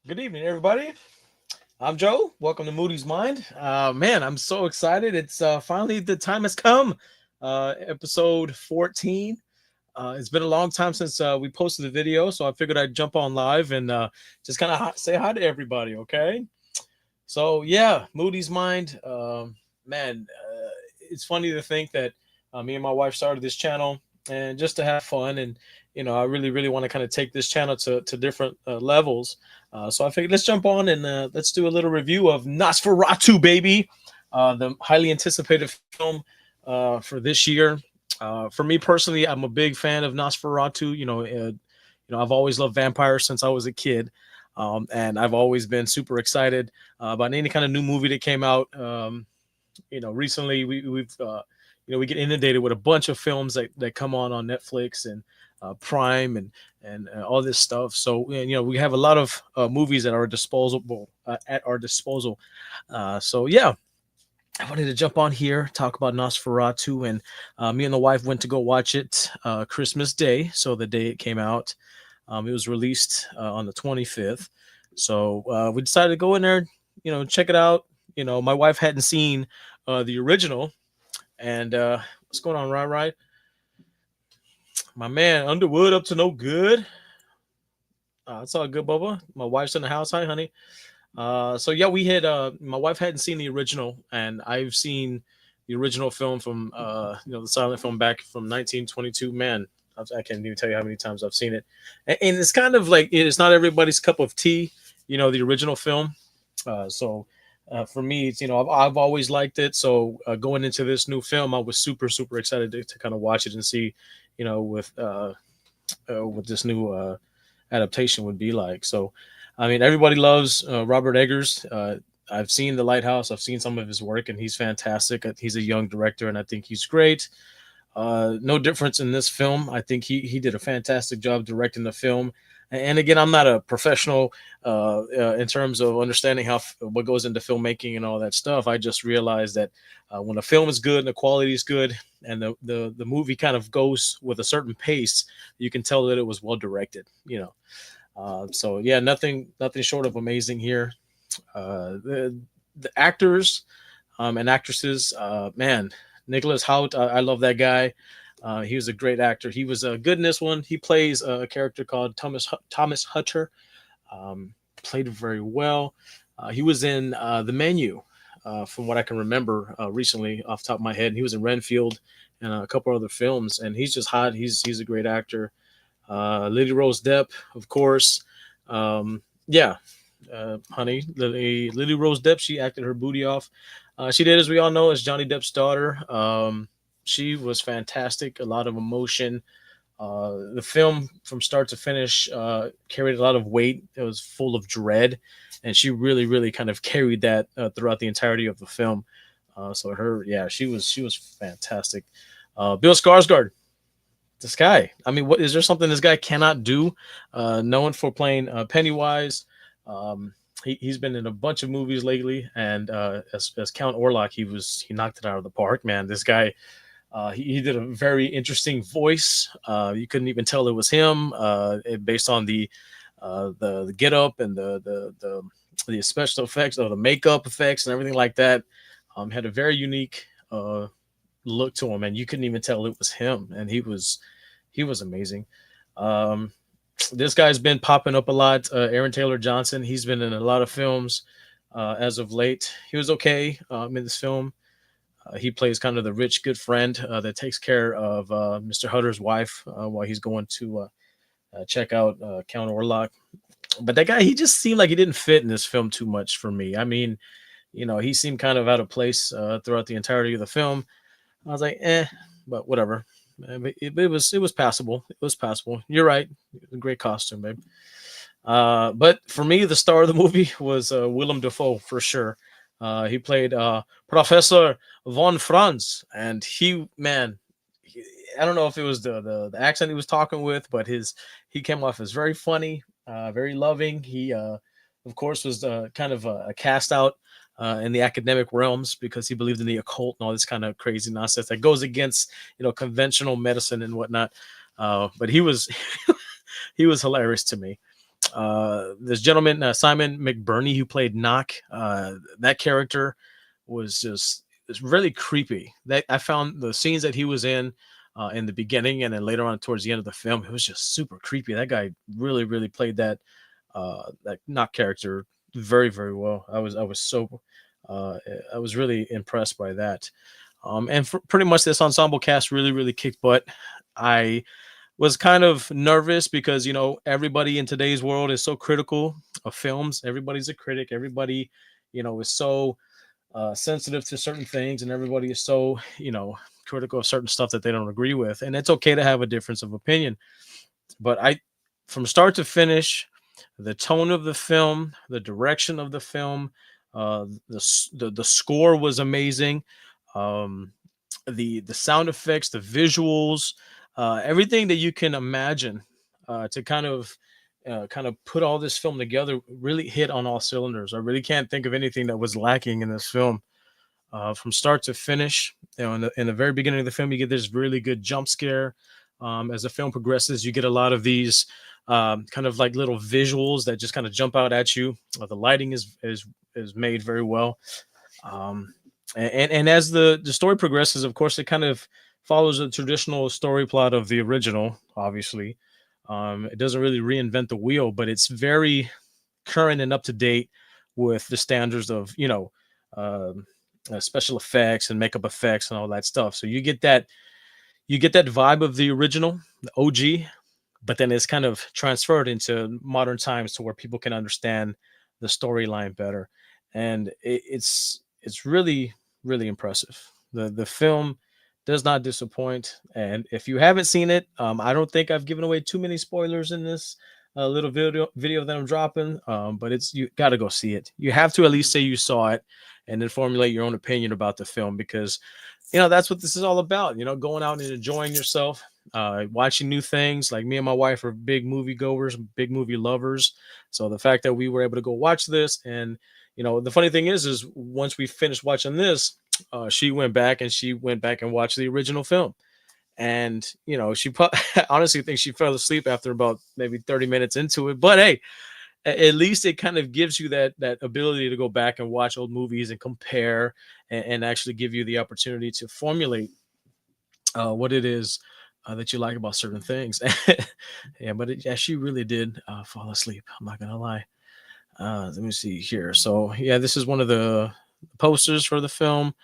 Good evening, everybody. I'm Joe. Welcome to Moody's Mind. Man, I'm so excited. It's finally the time has come. Episode 14. It's been a long time since we posted the video, so I figured I'd jump on live and just kind of say hi to everybody. Okay. So yeah, Moody's Mind. Man, it's funny to think that me and my wife started this channel and just to have fun, and I really want to kind of take this channel to different levels. So I figured let's jump on and let's do a little review of Nosferatu, baby, the highly anticipated film for this year. For me personally, I'm a big fan of Nosferatu. I've always loved vampires since I was a kid. And I've always been super excited about any kind of new movie that came out. Recently we get inundated with a bunch of films that come on Netflix and Prime and all this stuff. So we have a lot of movies at our disposal. So yeah, I wanted to jump on here, talk about Nosferatu, and me and the wife went to go watch it Christmas Day. So the day it came out, it was released on the 25th. So we decided to go in there, check it out. My wife hadn't seen the original, and what's going on, right? My man Underwood up to no good. It's all good, Bubba. My wife's in the house. Hi, honey. So yeah, we had my wife hadn't seen the original, and I've seen the original film from the silent film back from 1922. Man, I can't even tell you how many times I've seen it, and it's kind of like it's not everybody's cup of tea. The original film. For me, it's, I've always liked it. So going into this new film, I was super excited to kind of watch it and see, what this new adaptation would be like. So, I mean, everybody loves Robert Eggers. I've seen The Lighthouse. I've seen some of his work, and he's fantastic. He's a young director, and I think he's great. No difference in this film. I think he did a fantastic job directing the film. And again, I'm not a professional in terms of understanding what goes into filmmaking and all that stuff. I just realized that when a film is good and the quality is good, and the movie kind of goes with a certain pace, you can tell that it was well directed. So yeah, nothing short of amazing here. The actors and actresses, man, Nicholas Hoult, I love that guy. He was a great actor. He was good in this one. He plays a character called Thomas Hutter. Played it very well. He was in The Menu, from what I can remember recently off the top of my head. He was in Renfield and a couple other films, and he's just hot. He's a great actor. Lily Rose Depp, of course. Yeah, honey, Lily Rose Depp. She acted her booty off. She did, as we all know, as Johnny Depp's daughter. She was fantastic. A lot of emotion. The film, from start to finish, carried a lot of weight. It was full of dread, and she really kind of carried that throughout the entirety of the film. She was fantastic. Bill Skarsgård, this guy. I mean, what is there something this guy cannot do? Known for playing Pennywise. He's been in a bunch of movies lately, and as Count Orlok, he knocked it out of the park, man. This guy, he did a very interesting voice. You couldn't even tell it was him, based on the get up and the special effects or the makeup effects and everything like that. Had a very unique look to him, and you couldn't even tell it was him. And he was amazing. This guy's been popping up a lot. Aaron Taylor Johnson. He's been in a lot of films as of late. He was okay in this film. He plays kind of the rich, good friend that takes care of Mr. Hutter's wife while he's going to check out Count Orlok. But that guy, he just seemed like he didn't fit in this film too much for me. I mean, he seemed kind of out of place throughout the entirety of the film. I was like, but whatever. It was passable. It was passable. You're right. Great costume, babe. But for me, the star of the movie was Willem Dafoe for sure. He played Professor von Franz, and I don't know if it was the accent he was talking with, but he came off as very funny, very loving. He, of course, was kind of a cast out in the academic realms because he believed in the occult and all this kind of crazy nonsense that goes against conventional medicine and whatnot. But he was he was hilarious to me. This gentleman, Simon McBurney, who played Knock, that character was just, it's really creepy. That I found the scenes that he was in the beginning and then later on towards the end of the film, it was just super creepy. That guy really, really played that Knock character very, very well. Uh, I was really impressed by that. And for pretty much this ensemble cast really, really kicked butt. I was kind of nervous because everybody in today's world is so critical of films. Everybody's a critic. Everybody, is so sensitive to certain things, and everybody is so critical of certain stuff that they don't agree with. And it's okay to have a difference of opinion. But from start to finish, the tone of the film, the direction of the film, the score was amazing. Um, the sound effects, the visuals, everything that you can imagine to kind of put all this film together really hit on all cylinders. I really can't think of anything that was lacking in this film. From start to finish, in the very beginning of the film, you get this really good jump scare. As the film progresses, you get a lot of these kind of like little visuals that just kind of jump out at you. The lighting is made very well. Um, and as the story progresses, of course, it kind of follows a traditional story plot of the original. Obviously, it doesn't really reinvent the wheel, but it's very current and up to date with the standards of um special effects and makeup effects and all that stuff. So you get that vibe of the original, the OG, but then it's kind of transferred into modern times to where people can understand the storyline better, and it's really, really impressive. The film does not disappoint, and if you haven't seen it, I don't think I've given away too many spoilers in this little video that I'm dropping. But it's, you got to go see it. You have to at least say you saw it, and then formulate your own opinion about the film, because that's what this is all about. Going out and enjoying yourself, watching new things. Like me and my wife are big movie goers, big movie lovers. So the fact that we were able to go watch this, and the funny thing is once we finished watching this, she went back and watched the original film. And she honestly thinks she fell asleep after about maybe 30 minutes into it. But hey, at least it kind of gives you that ability to go back and watch old movies and compare, and actually give you the opportunity to formulate what it is that you like about certain things. Yeah, but yeah, she really did fall asleep. I'm not gonna lie. Let me see here. So yeah, this is one of the posters for the film.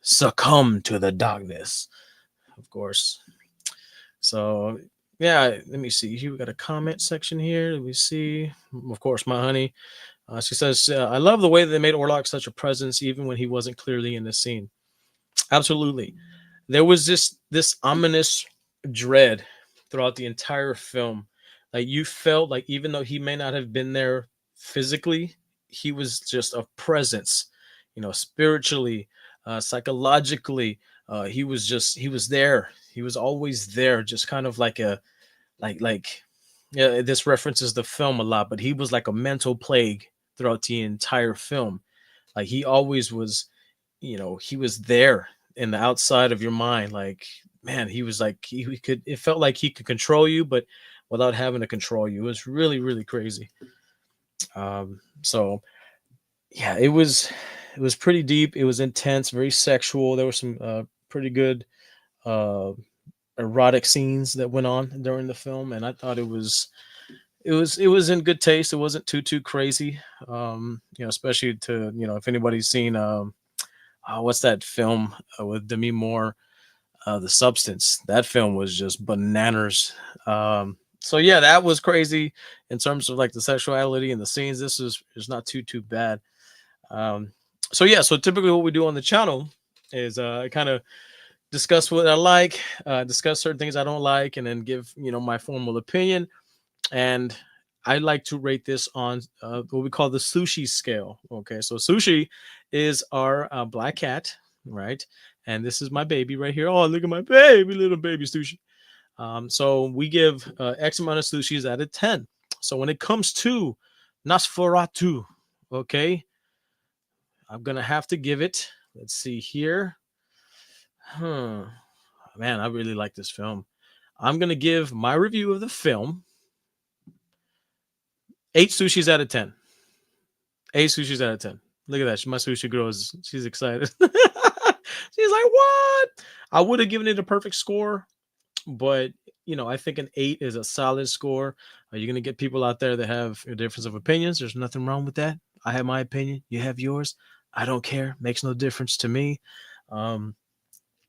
Succumb to the darkness, of course. So yeah, let me see. Here we got a comment section here. Let me see. Of course, my honey. She says, "I love the way that they made Orlok such a presence, even when he wasn't clearly in the scene." Absolutely, there was this ominous dread throughout the entire film. Like, you felt like even though he may not have been there physically, he was just a presence. Spiritually, psychologically, he was there. He was always there, just kind of like a like yeah. This references the film a lot, but he was like a mental plague throughout the entire film. Like, he always was, he was there in the outside of your mind. Like, man, he was like, he could, it felt like he could control you, but without having to control you. It was really, really crazy. So yeah, it was pretty deep. It was intense, very sexual. There were some pretty good uh erotic scenes that went on during the film, and I thought it was in good taste. It wasn't too crazy. Especially to, if anybody's seen what's that film with Demi Moore, The Substance. That film was just bananas. So yeah, that was crazy in terms of like the sexuality and the scenes. This is not too bad. Um, so yeah, so typically what we do on the channel is kind of discuss what I like, discuss certain things I don't like, and then give my formal opinion. And I like to rate this on what we call the sushi scale. Okay, so sushi is our black cat, right? And this is my baby right here. Oh, look at my baby, little baby sushi. So we give X amount of sushis out of 10. So when it comes to Nosferatu, okay, I'm gonna have to give it. Let's see here. Huh. Man, I really like this film. I'm gonna give my review of the film 8 sushis out of 10. 8 sushis out of 10. Look at that. My sushi girl she's excited. She's like, what? I would have given it a perfect score, but I think an 8 is a solid score. You're gonna get people out there that have a difference of opinions. There's nothing wrong with that. I have my opinion. You have yours. I don't care. Makes no difference to me. Um,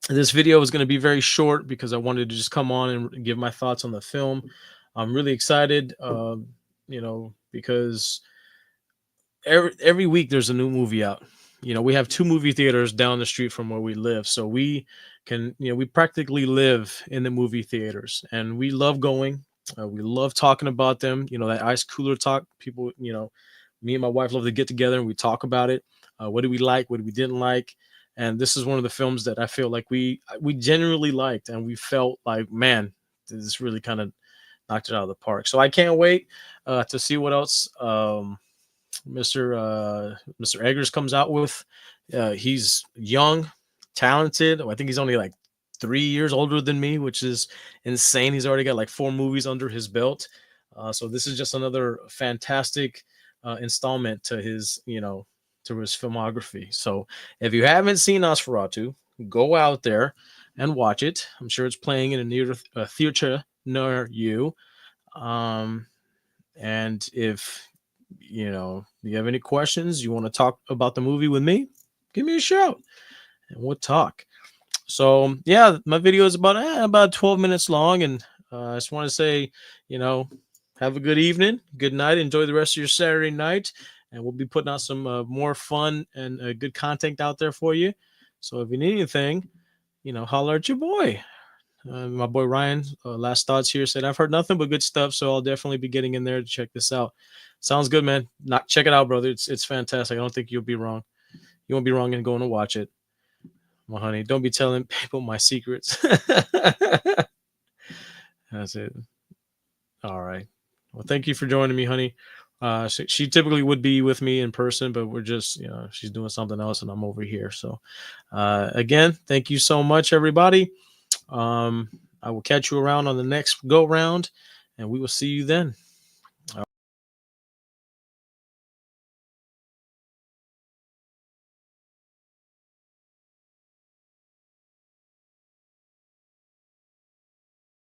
this video is going to be very short because I wanted to just come on and give my thoughts on the film. I'm really excited, because every week there's a new movie out. We have 2 movie theaters down the street from where we live, so we can, we practically live in the movie theaters, and we love going. We love talking about them. That ice cooler talk. People, me and my wife love to get together and we talk about it. What do we like? What we didn't like? And this is one of the films that I feel like we genuinely liked, and we felt like, man, this really kind of knocked it out of the park. So I can't wait to see what else Mr. Eggers comes out with. He's young, talented. I think he's only like 3 years older than me, which is insane. He's already got like 4 movies under his belt. So this is just another fantastic installment to his filmography. So if you haven't seen Nosferatu, go out there and watch it. I'm sure it's playing in a theater near you. And if you have any questions, you want to talk about the movie with me, give me a shout and we'll talk. So yeah, my video is about 12 minutes long, and I just want to say, have a good evening, good night, enjoy the rest of your Saturday night, and we'll be putting out some more fun and good content out there for you. So if you need anything, holler at your boy. My boy Ryan, last thoughts here, said, I've heard nothing but good stuff, so I'll definitely be getting in there to check this out. Sounds good, man. Check it out, brother. It's fantastic. I don't think you'll be wrong. You won't be wrong in going to watch it. Well, honey, don't be telling people my secrets. That's it. All right. Well, thank you for joining me, honey. She typically would be with me in person, but we're just, she's doing something else and I'm over here. So, again, thank you so much, everybody. I will catch you around on the next go round, and we will see you then.